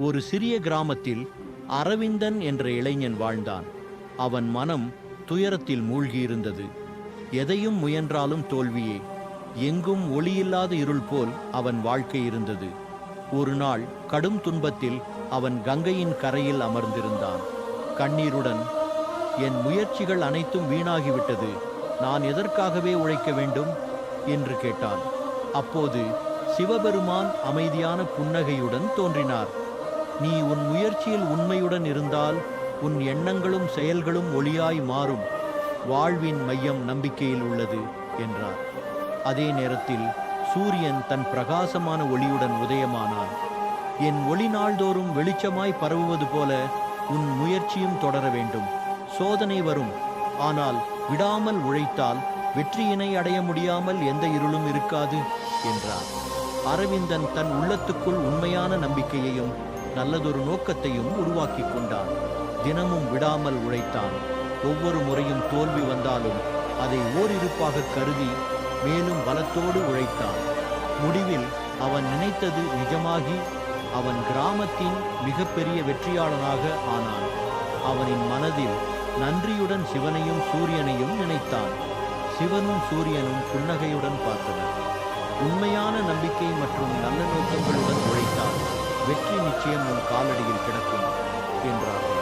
ஒரு சிறிய கிராமத்தில் அரவிந்தன் என்ற இளைஞன் வாழ்ந்தான். அவன் மனம் துயரத்தில் மூழ்கியிருந்தது. எதையும் முயன்றாலும் தோல்வியே. எங்கும் ஒளியில்லாத இருள் போல் அவன் வாழ்க்கை இருந்தது. ஒரு நாள் கடும் துன்பத்தில் அவன் கங்கையின் கரையில் அமர்ந்திருந்தான். கண்ணீருடன், என் முயற்சிகள் அனைத்தும் வீணாகிவிட்டது, நான் எதற்காகவே உழைக்க வேண்டும் என்று கேட்டான். அப்போது சிவபெருமான் அமைதியான புன்னகையுடன் தோன்றினார். நீ உன் முயற்சியில் உண்மையுடன் இருந்தால் உன் எண்ணங்களும் செயல்களும் ஒளியாய் மாறும். வாழ்வின் மையம் நம்பிக்கையில் உள்ளது என்றார். அதே நேரத்தில் சூரியன் தன் பிரகாசமான ஒளியுடன் உதயமானான். என் ஒளி நாள்தோறும் வெளிச்சமாய் பரவுவது போல உன் முயற்சியும் தொடர வேண்டும். சோதனை வரும், ஆனால் விடாமல் உழைத்தால் வெற்றியினை அடைய முடியாமல் எந்த இருளும் இருக்காது என்றார். அரவிந்தன் தன் உள்ளத்துக்குள் உண்மையான நம்பிக்கையையும் நல்லதொரு நோக்கத்தையும் உருவாக்கி கொண்டான். தினமும் விடாமல் உழைத்தான். ஒவ்வொரு முறையும் தோல்வி வந்தாலும் அதை ஓரிருப்பாக கருதி மேலும் பலத்தோடு உழைத்தான். முடிவில் அவன் நினைத்தது நிஜமாகி அவன் கிராமத்தின் மிகப்பெரிய வெற்றியாளனாக ஆனான். அவனின் மனதில் நன்றியுடன் சிவனையும் சூரியனையும் நினைத்தான். சிவனும் சூரியனும் புன்னகையுடன் பார்த்தனர். உண்மையான நம்பிக்கை மற்றும் நல்ல நோக்கங்களுடன் உழைத்தால் வெற்றி நிச்சயம் உன் காலடியில் கிடக்கும் என்றார்கள்.